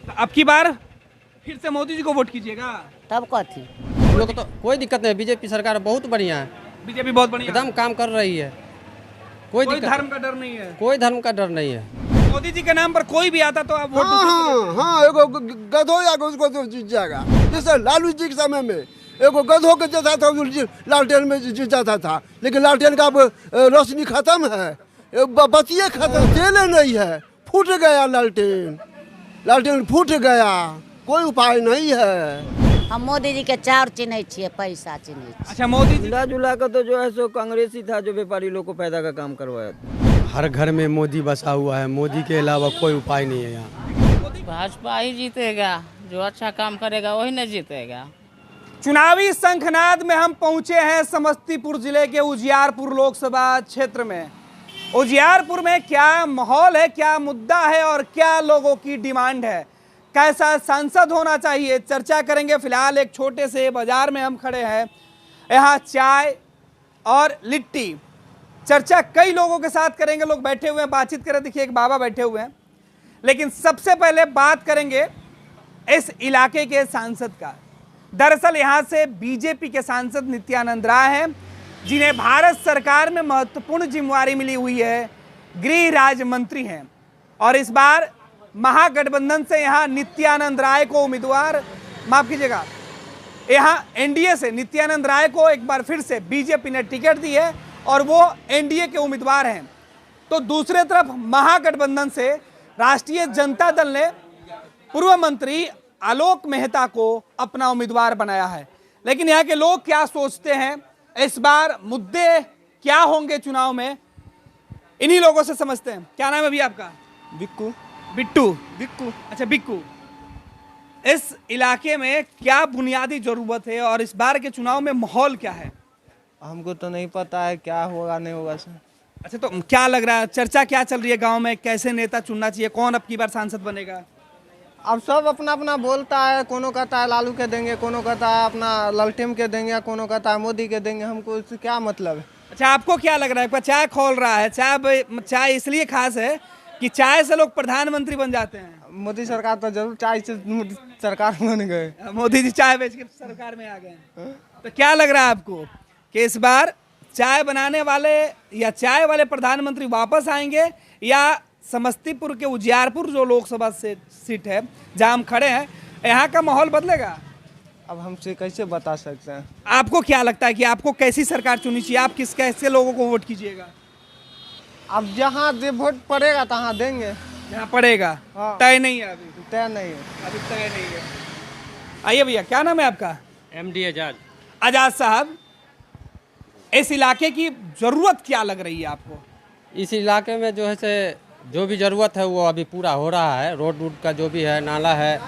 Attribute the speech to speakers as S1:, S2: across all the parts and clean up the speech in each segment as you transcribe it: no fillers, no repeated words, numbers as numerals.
S1: तो अब की बार फिर से मोदी जी को वोट कीजिएगा?
S2: तब कथी।
S3: हम लोग को तो कोई दिक्कत नहीं, बीजेपी सरकार बहुत बढ़िया है,
S1: बीजेपी बहुत बढ़िया,
S3: एकदम काम कर रही है,
S1: कोई
S3: दिक्कत
S1: धर्म का डर नहीं है।
S3: कोई धर्म का डर नहीं है।
S1: मोदी जी के नाम पर कोई भी आता तो आप वोट
S4: हाँ
S1: दूसरे को
S4: हाँ हाँ, एगो गधो जाएगा उसको तो जीत जाएगा। जैसे लालू जी के समय में एगो गधो के जैसा था, लालटेन में जीत जाता था, लेकिन लालटेन का अब रोशनी खत्म है, बत्तियाँ खत्म, तेल नहीं है, फूट गया लालटेन, लालटेन फूट गया, कोई उपाय नहीं है।
S2: हम मोदी जी के चाउर चिन्है छियै, पैसा चिन्है छियै।
S1: अच्छा, मोदी जी
S5: मिला जुला कर तो जो है सो कांग्रेस ही था जो व्यापारी लोग को पैदा का काम करवाया था।
S6: हर घर में मोदी बसा हुआ है, मोदी के अलावा कोई उपाय नहीं है यहाँ।
S7: भाजपा ही जीतेगा, जो अच्छा काम करेगा वही न जीतेगा।
S1: चुनावी शंखनाद में हम पहुंचे हैं समस्तीपुर जिले के उजियारपुर लोकसभा क्षेत्र में। उजियारपुर में क्या माहौल है, क्या मुद्दा है और क्या लोगों की डिमांड है, कैसा सांसद होना चाहिए, चर्चा करेंगे। फिलहाल एक छोटे से बाजार में हम खड़े हैं, यहाँ चाय और लिट्टी, चर्चा कई लोगों के साथ करेंगे। लोग बैठे हुए हैं, बातचीत करें। देखिए एक बाबा बैठे हुए हैं, लेकिन सबसे पहले बात करेंगे इस इलाके के सांसद का। दरअसल यहाँ से बीजेपी के सांसद नित्यानंद राय हैं, जिन्हें भारत सरकार में महत्वपूर्ण जिम्मेवारी मिली हुई है, गृह राज्य मंत्री हैं। और इस बार महागठबंधन से यहाँ नित्यानंद राय को उम्मीदवार, माफ कीजिएगा, यहाँ एनडीए से नित्यानंद राय को एक बार फिर से बीजेपी ने टिकट दी है और वो एनडीए के उम्मीदवार हैं। तो दूसरे तरफ महागठबंधन से राष्ट्रीय जनता दल ने पूर्व मंत्री आलोक मेहता को अपना उम्मीदवार बनाया है। लेकिन यहाँ के लोग क्या सोचते हैं, इस बार मुद्दे क्या होंगे चुनाव में, इन्हीं लोगों से समझते हैं। क्या नाम है अभी आपका?
S5: बिक्कू।
S1: बिट्टू?
S5: बिक्कू।
S1: अच्छा, बिक्कू। इस इलाके में क्या बुनियादी जरूरत है और इस बार के चुनाव में माहौल क्या है?
S5: हमको तो नहीं पता है क्या होगा नहीं होगा सर।
S1: अच्छा, तो क्या लग रहा है, चर्चा क्या चल रही है गांव में, कैसे नेता चुनना चाहिए, कौन अब की बार सांसद बनेगा?
S5: अब सब अपना अपना बोलता है, कोनो कहता है लालू के देंगे, कोनो कहता है अपना लालटेन के देंगे, कोनो कहता है मोदी के देंगे। हमको इससे क्या मतलब है?
S1: अच्छा, आपको क्या लग रहा है? चाय खोल रहा है, चाय इसलिए खास है कि चाय से लोग प्रधानमंत्री बन जाते हैं।
S5: मोदी सरकार तो जरूर चाय से सरकार बन गए।
S1: मोदी जी चाय बेच के सरकार में आ गए। तो क्या लग रहा है आपको कि इस बार चाय बनाने वाले या चाय वाले प्रधानमंत्री वापस आएंगे, या समस्तीपुर के उजियारपुर जो लोकसभा से सीट है जहां हम खड़े हैं, यहाँ का माहौल बदलेगा?
S5: अब हमसे कैसे बता सकते हैं?
S1: आपको क्या लगता है कि आपको कैसी सरकार चुननी चाहिए, आप किस कैसे लोगों को वोट कीजिएगा?
S5: अब जहाँ वोट पड़ेगा तहाँ देंगे।
S1: यहाँ पड़ेगा?
S5: हाँ।
S1: तय नहीं है अभी?
S5: तय नहीं है
S1: अभी तय नहीं है। आइए भैया, क्या नाम है आपका?
S3: MD आजाद।
S1: आजाद साहब, इस इलाके की जरूरत क्या लग रही है आपको?
S3: इस इलाके में जो है से जो भी ज़रूरत है वो अभी पूरा हो रहा है। रोड वूड का जो भी है, नाला है,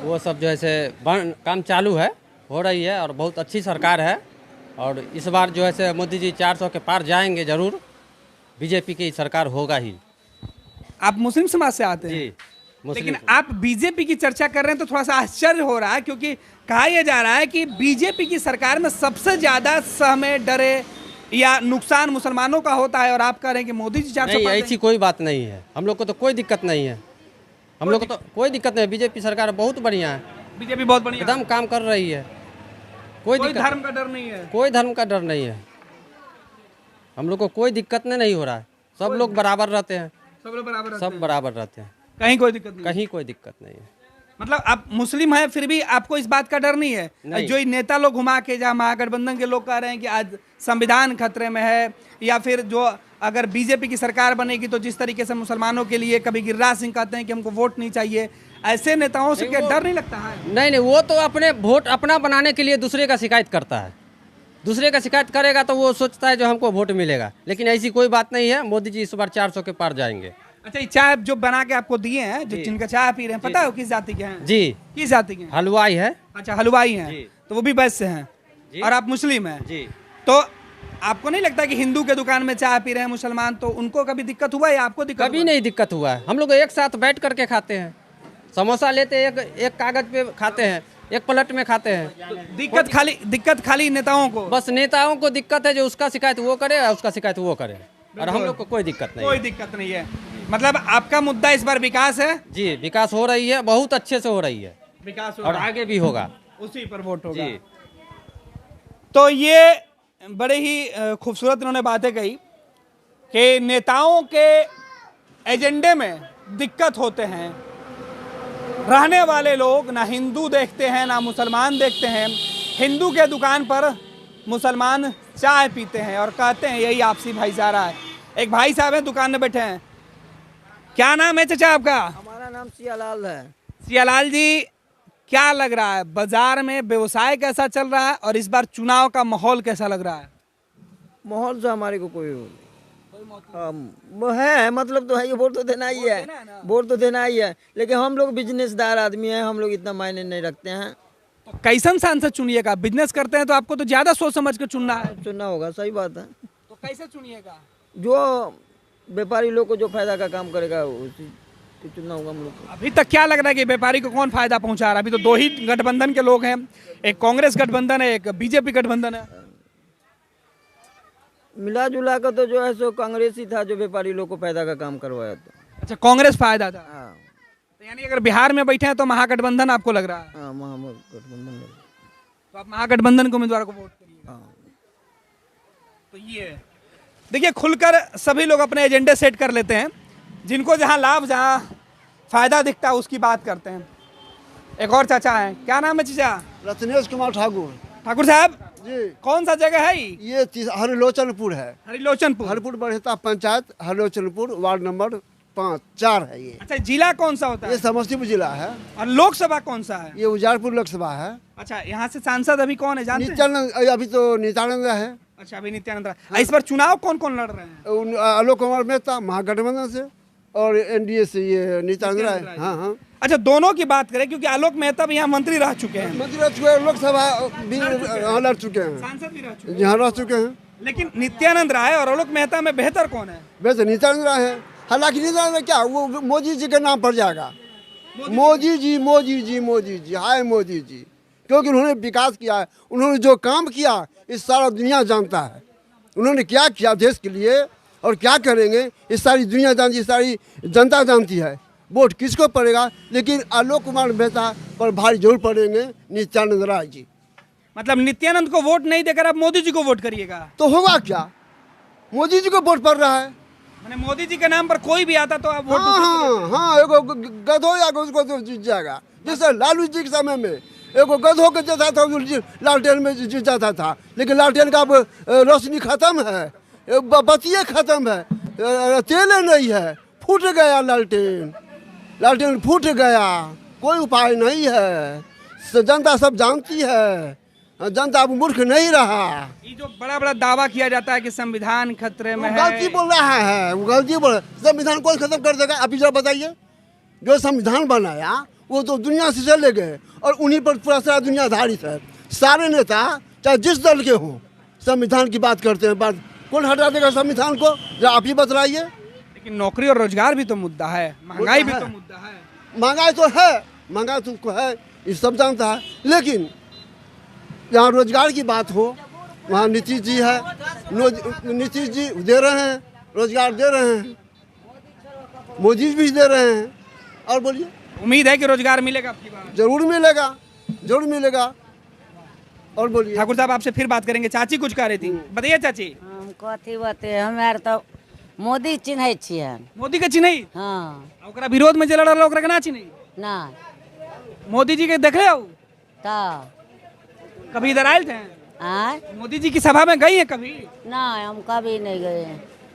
S3: वो सब जो है से काम चालू है, हो रही है और बहुत अच्छी सरकार है। और इस बार जो है से मोदी जी 400 के पार जाएंगे जरूर, बीजेपी की सरकार होगा ही।
S1: आप मुस्लिम समाज से आते हैं?
S3: जी, मुस्लिम।
S1: लेकिन आप बीजेपी की चर्चा कर रहे हैं तो थोड़ा सा आश्चर्य हो रहा है, क्योंकि कहा यह जा रहा है कि बीजेपी की सरकार में सबसे ज्यादा सहमे डरे या नुकसान मुसलमानों का होता है, और आप कह रहे हैं कि मोदी जी 400
S3: नहीं,
S1: पार
S3: ऐसी कोई बात नहीं है। हम लोग को तो कोई दिक्कत नहीं है, हम लोग को तो कोई दिक्कत नहीं है। बीजेपी सरकार बहुत बढ़िया है,
S1: बीजेपी बहुत बढ़िया,
S3: एकदम काम कर रही है,
S1: कोई
S3: दिक्कत,
S1: धर्म का डर नहीं है?
S3: कोई धर्म का डर नहीं है। हम लोग को कोई दिक्कत नहीं हो रहा है, सब लोग बराबर रहते हैं,
S1: सब लोग बराबर रहते
S3: सब
S1: हैं?
S3: बराबर रहते हैं,
S1: कहीं कोई दिक्कत नहीं?
S3: कहीं कोई दिक्कत नहीं है।
S1: मतलब आप मुस्लिम हैं फिर भी आपको इस बात का डर नहीं है?
S3: नहीं।
S1: जो ये नेता लोग घुमा के, जहाँ महागठबंधन के लोग कह रहे हैं कि आज संविधान खतरे में है, या फिर जो अगर बीजेपी की सरकार बनेगी तो जिस तरीके से मुसलमानों के लिए कभी गिरिराज सिंह कहते हैं कि हमको वोट नहीं चाहिए, ऐसे नेताओं से क्या डर नहीं लगता है?
S3: नहीं, वो तो अपने वोट अपना बनाने के लिए दूसरे का शिकायत करता है। दूसरे का शिकायत करेगा तो वो सोचता है जो हमको वोट मिलेगा, लेकिन ऐसी कोई बात नहीं है। मोदी जी इस बार 400 के पार जाएंगे।
S1: अच्छा, ये चाय जो बना के आपको दिए हैं, जो जिनका चाय पी रहे हैं, पता है वो किस जाति के हैं?
S3: जी,
S1: किस जाति के हैं?
S3: हलवाई है।
S1: अच्छा, हलवाई हैं,
S3: जी।
S1: तो वो भी वैश्य से हैं और आप मुस्लिम हैं
S3: जी।
S1: तो आपको नहीं लगता कि हिंदू के दुकान में चाय पी रहे हैं मुसलमान, तो उनको कभी दिक्कत हुआ या आपको दिक्कत?
S3: कभी नहीं दिक्कत हुआ है। हम लोग एक साथ बैठ करके खाते हैं, समोसा लेते हैं, एक कागज पे खाते हैं, एक प्लेट में खाते हैं।
S1: दिक्कत खाली नेताओं को?
S3: बस नेताओं को दिक्कत है, जो उसका शिकायत वो करे और उसका शिकायत वो करे, और हम लोग को कोई दिक्कत नहीं।
S1: कोई दिक्कत नहीं है। मतलब आपका मुद्दा इस बार विकास है,
S3: जी विकास हो रही है, बहुत अच्छे से हो रही है
S1: विकास
S3: और आगे भी होगा।
S1: उसी पर वोट होगा।
S3: जी
S1: तो ये बड़े ही खूबसूरत इन्होंने बातें कही कि नेताओं के एजेंडे में दिक्कत होते हैं। रहने वाले लोग ना हिंदू देखते हैं ना मुसलमान देखते हैं। हिंदू के दुकान पर मुसलमान चाय पीते हैं और कहते हैं यही आपसी भाईचारा है। एक भाई साहब हैं दुकान में बैठे हैं। क्या नाम है चाचा आपका?
S8: हमारा नाम सियालाल है।
S1: सियालाल जी, क्या लग रहा है बाजार में व्यवसाय कैसा चल रहा है और इस बार चुनाव का माहौल कैसा लग रहा है?
S8: माहौल से हमारे को कोई वो है, मतलब तो है, ये वोट तो देना ही है, वोट तो देना ही है। लेकिन हम लोग बिजनेसदार आदमी हैं, हम लोग इतना मायने नहीं रखते हैं।
S1: तो कैसन सांसद चुनिएगा? बिजनेस करते हैं तो आपको तो ज्यादा सोच समझ के चुनना है।
S8: चुनना होगा, सही बात है।
S1: तो कैसे चुनिएगा?
S8: जो व्यापारी लोग को जो फायदा का काम करेगा उसी को चुनना होगा हम लोग को।
S1: अभी तक क्या लग रहा है कि व्यापारी को कौन फायदा पहुंचा रहा है? अभी तो दो ही गठबंधन के लोग हैं, एक कांग्रेस गठबंधन है, एक बीजेपी गठबंधन है।
S8: मिला जुला कर तो जो है सो कांग्रेस ही था जो व्यापारी लोग को फायदा का काम करवाया था।
S1: अच्छा, कांग्रेस फायदा था।
S8: हाँ
S1: तो यानी अगर बिहार में बैठे हैं तो महागठबंधन आपको लग रहा है?
S8: हाँ, महागठबंधन।
S1: तो आप महागठबंधन के उम्मीदवार को वोट करिए।
S8: हाँ,
S1: तो ये देखिए, खुलकर सभी लोग अपने एजेंडे सेट कर लेते हैं। जिनको जहां लाभ, जहां फायदा दिखता है उसकी बात करते हैं। एक और चाचा हैं, क्या नाम है चाचा?
S4: रत्नेश कुमार ठाकुर।
S1: ठाकुर साहब,
S4: जी,
S1: कौन सा जगह है
S4: ये हरिलोचनपुर है।
S1: हरिलोचनपुर।
S4: हरपुर बढ़ता पंचायत, हरिलोचनपुर, वार्ड नंबर 5-4 है ये।
S1: अच्छा, जिला कौन सा होता
S4: ये
S1: है?
S4: समस्तीपुर जिला है।
S1: और लोकसभा कौन सा है?
S4: ये उजारपुर लोकसभा है।
S1: अच्छा, यहाँ से सांसद अभी कौन है जानते हैं?
S4: नित्यानंद, अभी तो नित्यानंद है।
S1: अच्छा, अभी नित्यानंद राय। इस बार चुनाव कौन कौन लड़ रहे हैं?
S4: आलोक कुमार मेहता महागठबंधन से और एनडीए से ये नित्यानंद राय। हाँ हाँ,
S1: अच्छा, दोनों की बात करें क्योंकि आलोक मेहता भी यहाँ मंत्री रह चुके हैं,
S4: मंत्री रह चुके हैं, लोकसभा भी लड़ चुके हैं,
S1: सांसद भी रह चुके हैं।
S4: यहाँ रह चुके हैं।
S1: लेकिन नित्यानंद राय और आलोक मेहता में बेहतर कौन है?
S4: वैसे नित्यानंद राय है। हालांकि नित्यानंद राय क्या, वो मोदी जी के नाम पर जाएगा। मोदी जी, मोदी जी, मोदी जी, हाय मोदी जी, क्योंकि उन्होंने विकास किया है। उन्होंने जो काम किया इस सारा दुनिया जानता है। उन्होंने क्या किया देश के लिए और क्या करेंगे इस सारी दुनिया जानती है, सारी जनता जानती है। वोट किसको पड़ेगा? लेकिन आलोक कुमार मेहता पर भारी जरूर पड़ेंगे नित्यानंद राय जी।
S1: मतलब नित्यानंद को वोट नहीं देकर आप मोदी जी को वोट करिएगा?
S4: तो होगा क्या, मोदी जी को वोट पड़ रहा है।
S1: मैंने मोदी जी के नाम पर कोई भी आता तो आप वोट
S4: हाँ हाँ हाँ, एगो गधो या उसको तो जीत जाएगा। जैसे लालू जी के समय में एगो गधो के जैसा था, लालटेन में जीत जाता था। लेकिन लालटेन का अब रोशनी खत्म है, बत्तियाँ खत्म है, तेल नहीं है, फूट गया लालटेन। लालटेन फूट गया, कोई उपाय नहीं है। जनता सब जानती है, जनता अब मूर्ख नहीं रहा।
S1: ये जो बड़ा बड़ा दावा किया जाता है कि संविधान खतरे में है,
S4: गलती बोल रहा है, वो गलती बोल। संविधान कौन खत्म कर देगा? अभी जरा बताइए। जो संविधान बनाया वो तो दुनिया से चले गए और उन्हीं पर पूरा सारा दुनिया आधारित है। सारे नेता चाहे जिस दल के हों संविधान की बात करते हैं। बात कौन हटा देगा संविधान को? जरा आप ही बतलाइए।
S1: लेकिन नौकरी और रोजगार भी तो मुद्दा है, महंगाई भी तो मुद्दा है।
S4: महंगाई तो है, महंगाई तो है, ये सब जानता है। लेकिन जहाँ रोजगार की बात हो वहाँ नीतीश जी है। नीतीश जी दे रहे हैं, रोजगार दे रहे हैं, मोदी भी दे रहे हैं। और बोलिए,
S1: उम्मीद है कि रोजगार मिलेगा आपकी बात?
S4: जरूर मिलेगा, जरूर मिलेगा। और बोलिए।
S1: ठाकुर साहब, आपसे फिर बात करेंगे। चाची कुछ कह रही थी, बताइए चाची।
S2: हम कथी बते, हमे आर तो मोदी चिन्है छियै।
S1: मोदी के चिन्हई?
S2: हाँ,
S1: ओकरा विरोध में जे लड़ रहा ओकरा के ना चिन्हई?
S2: ना
S1: मोदी जी के देखे हो?
S2: तो
S1: कभी इधर आए थे?
S2: आय
S1: मोदी जी की सभा में गई है कभी?
S2: ना, हम कभी नहीं गए।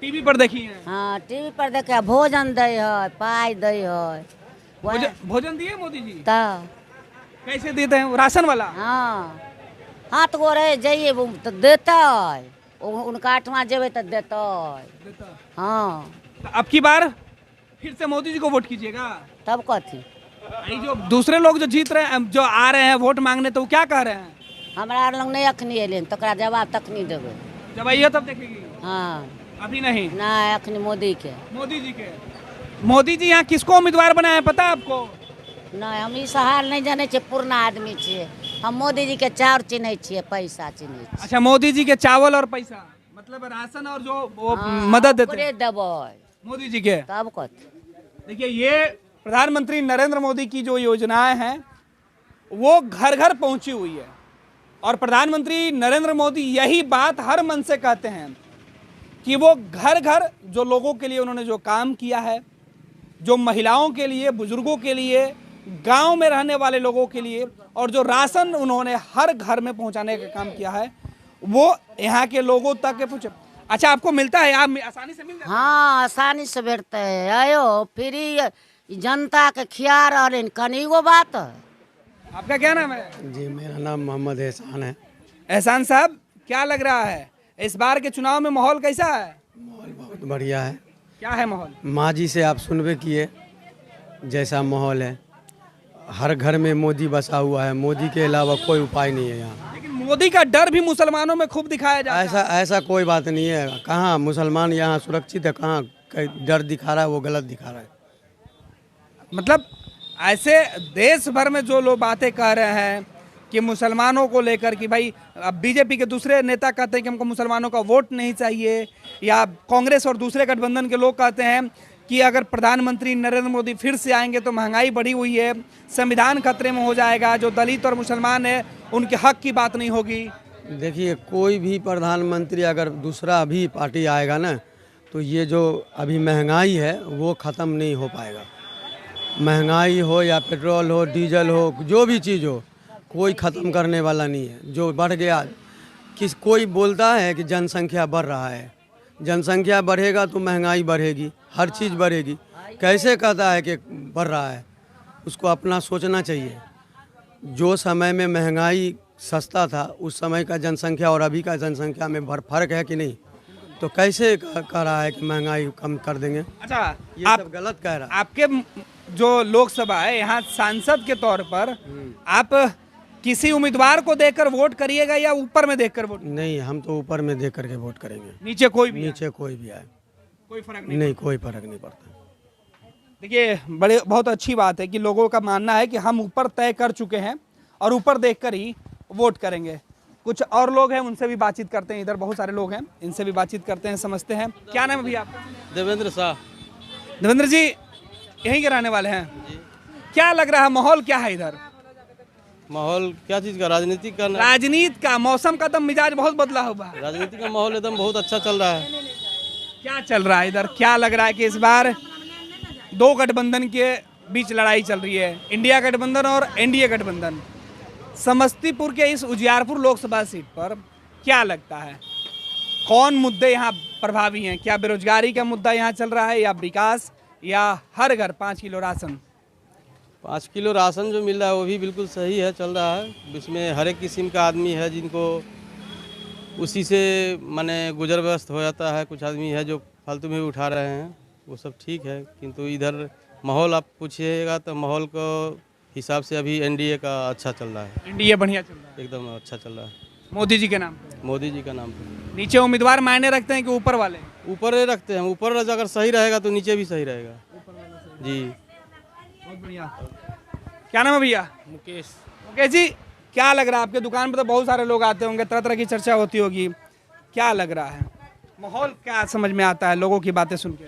S1: टीवी पर देखी है?
S2: हाँ, टीवी पर देखे, भोजन दै है, पाई दै है।
S1: भोजन दिए मोदी जी?
S2: तो
S1: कैसे देते हैं? राशन वाला?
S2: हाँ, हाथ गोड़े जाइए तो देता है, उनका 8वां जेबे तो देता है। हाँ,
S1: तो अब की बार फिर से मोदी जी को वोट कीजिएगा?
S2: तब कथी?
S1: ये जो दूसरे लोग जो जीत रहे हैं, जो आ रहे हैं वोट मांगने, तो वो क्या कह रहे हैं?
S2: हमारा लोग नहीं अखनी अलिन, तकरा जवाब तक नहीं देवे।
S1: जब आइए तब देखेगी?
S2: हाँ,
S1: अभी नहीं?
S2: ना अखनी मोदी के।
S1: मोदी जी के? मोदी जी यहाँ किसको उम्मीदवार बनाए पता है आपको?
S2: ना, हम इस हाल नहीं जाने छे, पूर्ण आदमी छे। हम मोदी जी के चाउर चिन्है छियै, पैसा चिन्है छियै।
S1: अच्छा, मोदी जी के चावल और पैसा, मतलब राशन और जो वो मदद देते हैं
S2: देबै
S1: मोदी जी के?
S2: तब कथी?
S1: देखिए, ये प्रधानमंत्री नरेंद्र मोदी की जो योजनाएं हैं वो घर घर पहुंची हुई है, और प्रधानमंत्री नरेंद्र मोदी यही बात हर मन से कहते हैं कि वो घर घर जो लोगों के लिए उन्होंने जो काम किया है, जो महिलाओं के लिए, बुजुर्गों के लिए, गांव में रहने वाले लोगों के लिए, और जो राशन उन्होंने हर घर में पहुंचाने का काम किया है, वो यहाँ के लोगों तक पहुंचे। अच्छा, आपको मिलता है? आप आसानी से मिल जाता है?
S2: हाँ, आसानी से बैठते है। आयो फ्री जनता के खिया रहे कनी वो बात है।
S1: आपका क्या नाम है?
S6: जी, मेरा नाम मोहम्मद एहसान है।
S1: एहसान साहब, क्या लग रहा है इस बार के चुनाव में माहौल कैसा है?
S6: माहौल बहुत बढ़िया है।
S1: क्या है माहौल?
S6: माँ जी से आप सुनबे किए जैसा माहौल है, हर घर में मोदी बसा हुआ है, मोदी के अलावा कोई उपाय नहीं है यहाँ।
S1: लेकिन मोदी का डर भी मुसलमानों में खूब दिखाया जाता है।
S6: ऐसा कोई बात नहीं है। कहाँ मुसलमान यहाँ सुरक्षित है? कहाँ डर दिखा रहा है? वो गलत दिखा रहा है।
S1: मतलब ऐसे देश भर में जो लोग बातें कह रहे हैं कि मुसलमानों को लेकर कि भाई, अब बीजेपी के दूसरे नेता कहते हैं कि हमको मुसलमानों का वोट नहीं चाहिए, या कांग्रेस और दूसरे गठबंधन के लोग कहते हैं कि अगर प्रधानमंत्री नरेंद्र मोदी फिर से आएंगे तो महंगाई बढ़ी हुई है, संविधान खतरे में हो जाएगा, जो दलित और मुसलमान है उनके हक की बात नहीं होगी।
S6: देखिए, कोई भी प्रधानमंत्री अगर दूसरा भी पार्टी आएगा ना, तो ये जो अभी महंगाई है वो ख़त्म नहीं हो पाएगा। महंगाई हो या पेट्रोल हो, डीजल हो, जो भी चीज़ हो, कोई ख़त्म करने वाला नहीं है। जो बढ़ गया, कोई बोलता है कि जनसंख्या बढ़ रहा है, जनसंख्या बढ़ेगा तो महंगाई बढ़ेगी, हर चीज़ बढ़ेगी। कैसे कहता है कि बढ़ रहा है? उसको अपना सोचना चाहिए। जो समय में महंगाई सस्ता था, उस समय का जनसंख्या और अभी का जनसंख्या में फर्क है कि नहीं? तो कैसे कह रहा है कि महंगाई कम कर देंगे?
S1: अच्छा,
S6: ये
S1: आप
S6: सब गलत कह रहा है।
S1: आपके जो लोकसभा है, यहाँ सांसद के तौर पर आप किसी उम्मीदवार को देखकर वोट करिएगा या ऊपर में देखकर वोट?
S6: नहीं, हम तो ऊपर में देख करके वोट करेंगे।
S1: नीचे कोई भी?
S6: नीचे कोई भी आए,
S1: कोई फर्क
S6: नहीं, कोई फर्क नहीं पड़ता।
S1: देखिए, बहुत अच्छी बात है कि लोगों का मानना है कि हम ऊपर तय कर चुके हैं और ऊपर देखकर ही वोट करेंगे। कुछ और लोग हैं, उनसे भी बातचीत करते हैं। इधर बहुत सारे लोग हैं, इनसे भी बातचीत करते हैं, समझते हैं। क्या नाम है भैया आपका?
S3: देवेंद्र शाह।
S1: देवेंद्र जी यहीं के रहने वाले हैं? क्या लग रहा है, माहौल क्या है इधर?
S3: माहौल क्या चीज़ का? राजनीति का।
S1: राजनीति का, मौसम का तो मिजाज बहुत बदला हुआ है।
S3: राजनीति का माहौल एकदम बहुत अच्छा चल रहा है।
S1: क्या चल रहा है इधर? क्या लग रहा है कि इस बार दो गठबंधन के बीच लड़ाई चल रही है, इंडिया गठबंधन और एनडीए गठबंधन। समस्तीपुर के इस उजियारपुर लोकसभा सीट पर क्या लगता है, कौन मुद्दे यहाँ प्रभावी हैं? क्या बेरोजगारी का मुद्दा यहाँ चल रहा है, या विकास, या हर घर 5 किलो राशन?
S3: 5 किलो राशन जो मिल रहा है वो भी बिल्कुल सही है, चल रहा है। इसमें हर एक किस्म का आदमी है जिनको उसी से माने गुजर व्यस्त हो जाता है। कुछ आदमी है जो फालतू में भी उठा रहे हैं, वो सब ठीक है। किंतु इधर माहौल आप पूछिएगा तो माहौल को हिसाब से अभी एनडीए का अच्छा चल रहा है।
S1: एनडीए बढ़िया चल रहा है,
S3: एकदम अच्छा चल रहा है।
S1: मोदी जी के नाम?
S3: मोदी जी का नाम पे।
S1: नीचे उम्मीदवार मायने रखते हैं कि ऊपर वाले?
S3: ऊपर रखते हैं, ऊपर अगर सही रहेगा तो नीचे भी सही रहेगा जी।
S1: बहुत बढ़िया। क्या नाम है भैया?
S3: मुकेश।
S1: मुकेश जी, क्या लग रहा है? आपके दुकान पर तो बहुत सारे लोग आते होंगे, तरह तरह की चर्चा होती होगी, क्या लग रहा है माहौल? क्या समझ में आता है लोगों की बातें सुन के?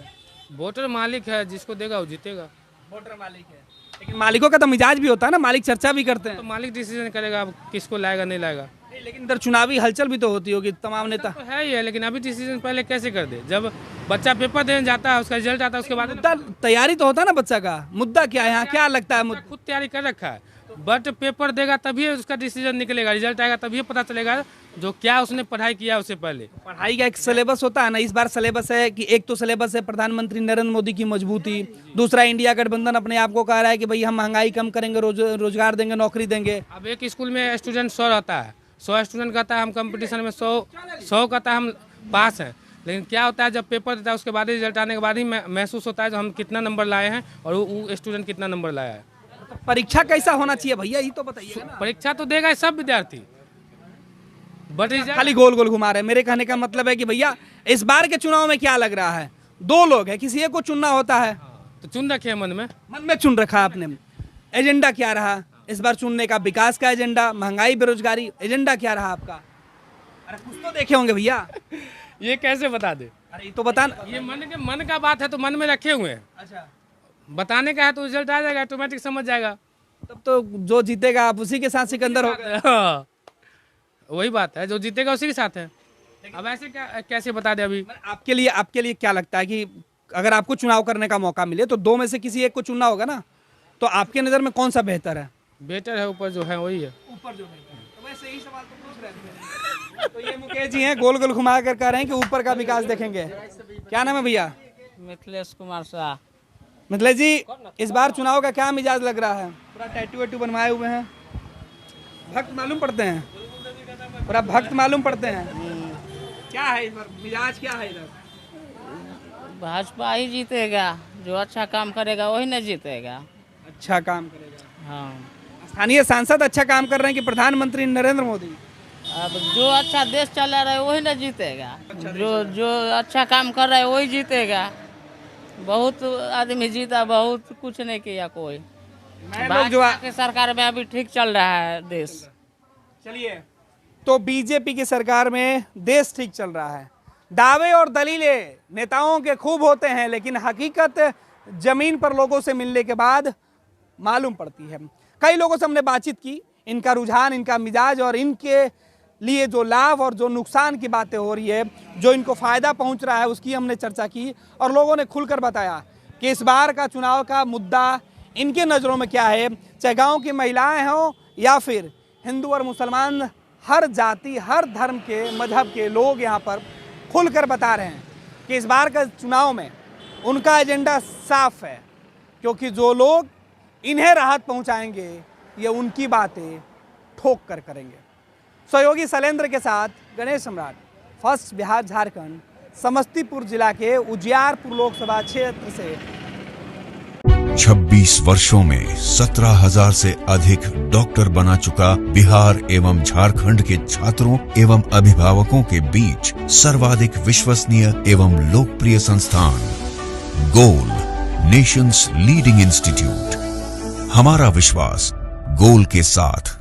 S9: वोटर मालिक है, जिसको देगा वो जीतेगा।
S1: वोटर मालिक है, लेकिन मालिकों का तो मिजाज भी होता है ना, मालिक चर्चा भी करते हैं।
S9: तो मालिक डिसीजन करेगा अब किसको लाएगा नहीं लाएगा।
S1: नहीं, लेकिन इधर चुनावी हलचल भी तो होती होगी, तमाम नेता।
S9: तो है ही है, लेकिन अभी डिसीजन पहले कैसे कर दे? जब बच्चा पेपर देने जाता है, उसका रिजल्ट आता है, उसके बाद
S1: मुद्दा तैयारी तो होता है ना बच्चा का। मुद्दा क्या है यहाँ, क्या लगता है?
S9: बच्चा खुद तैयारी कर रखा है, बट पेपर देगा तभी उसका डिसीजन निकलेगा, रिजल्ट आएगा तभी पता चलेगा जो क्या उसने पढ़ाई किया उससे पहले।
S1: पढ़ाई का एक सिलेबस होता है ना, इस बार सिलेबस है कि एक तो सिलेबस है प्रधानमंत्री नरेंद्र मोदी की मजबूती, दूसरा इंडिया गठबंधन अपने आप को कह रहा है कि भाई हम महंगाई कम करेंगे, रोजगार देंगे, नौकरी देंगे।
S9: अब एक स्कूल में स्टूडेंट 100 रहता है, 100 स्टूडेंट कहता है हम कंपटीशन में 100 कहता है हम पास हैं, लेकिन क्या होता है जब पेपर देता है उसके बाद रिजल्ट आने के बाद ही महसूस होता है जो हम कितना नंबर लाए हैं और वो स्टूडेंट कितना नंबर लाया है।
S1: परीक्षा कैसा होना चाहिए भैया, ये तो बताइए ना।
S9: परीक्षा तो देगा सब विद्यार्थी, बट
S1: खाली गोल गोल घुमा रहे हैं। मेरे कहने का मतलब है कि भैया इस बार के चुनाव में क्या लग रहा है? 2 लोग हैं, किसी एक को चुनना होता है,
S9: तो चुन रखे मन में
S1: चुन रखा आपने। एजेंडा क्या रहा इस बार चुनने का? विकास का एजेंडा, महंगाई, बेरोजगारी, एजेंडा क्या रहा आपका? अरे कुछ तो देखे होंगे भैया।
S9: ये कैसे बता दे?
S1: अरे ये तो बता।
S9: ये मन का बात है तो मन में रखे हुए हैं।
S1: अच्छा,
S9: बताने का है तो रिजल्ट आ जाएगा, ऑटोमेटिक समझ जाएगा।
S1: तब तो जो जीतेगा आप उसी के साथ सिकंदर होगा।
S9: हाँ, वही बात है, जो जीतेगा उसी के साथ है। अब ऐसे क्या कैसे बता दे अभी।
S1: आपके लिए क्या लगता है कि अगर आपको चुनाव करने का मौका मिले तो दो में से किसी एक को चुनना होगा ना, तो आपके नज़र में कौन सा बेहतर है?
S9: बेटर है ऊपर जो है वही है।
S1: ऊपर जो बेहतर है। तो वैसे ही सवाल तो पूछ रहे थे। तो ये मुकेश जी हैं, गोल गोल घुमा कर कह रहे हैं कि ऊपर का विकास देखेंगे। क्या नाम है भैया?
S7: मिथिलेश कुमार शाह।
S1: मिथिलेश जी, इस बार चुनाव का क्या मिजाज लग रहा है? पूरा टैटू वैटू बनवाए हुए हैं, भक्त मालूम पड़ते हैं, पूरा भक्त मालूम पड़ते हैं। क्या है इस बार मिजाज, क्या है इधर?
S7: भाजपा ही जीतेगा, जो अच्छा काम करेगा वही न जीतेगा।
S1: अच्छा काम करेगा।
S7: हाँ,
S1: स्थानीय सांसद अच्छा काम कर रहे हैं कि प्रधानमंत्री नरेंद्र मोदी?
S7: अब जो अच्छा देश चला रहा है वही न जीतेगा। जो अच्छा काम कर रहा है वही जीतेगा। बहुत आदमी जीता, बहुत कुछ नहीं किया कोई। भाजपा की सरकार में अभी ठीक चल रहा है देश।
S1: चलिए, तो बीजेपी की सरकार में देश ठीक चल रहा है। दावे और दलीलें नेताओं के खूब होते हैं, लेकिन हकीकत जमीन पर लोगों से मिलने के बाद मालूम पड़ती है। कई लोगों से हमने बातचीत की, इनका रुझान, इनका मिजाज और इनके लिए जो लाभ और जो नुकसान की बातें हो रही है, जो इनको फ़ायदा पहुंच रहा है, उसकी हमने चर्चा की और लोगों ने खुलकर बताया कि इस बार का चुनाव का मुद्दा इनके नज़रों में क्या है। चाहे गाँव की महिलाएं हों या फिर हिंदू और मुसलमान, हर जाति हर धर्म के मजहब के लोग यहाँ पर खुलकर बता रहे हैं कि इस बार का चुनाव में उनका एजेंडा साफ है, क्योंकि जो लोग इन्हें राहत पहुंचाएंगे ये उनकी बातें ठोक कर करेंगे। सहयोगी शैलेंद्र के साथ गणेश सम्राट, फर्स्ट बिहार झारखंड, समस्तीपुर जिला के उजियारपुर लोकसभा क्षेत्र से।
S10: 26 वर्षों में 17,000 से अधिक डॉक्टर बना चुका बिहार एवं झारखंड के छात्रों एवं अभिभावकों के बीच सर्वाधिक विश्वसनीय एवं लोकप्रिय संस्थान गोल, नेशंस लीडिंग इंस्टीट्यूट। हमारा विश्वास गोल के साथ।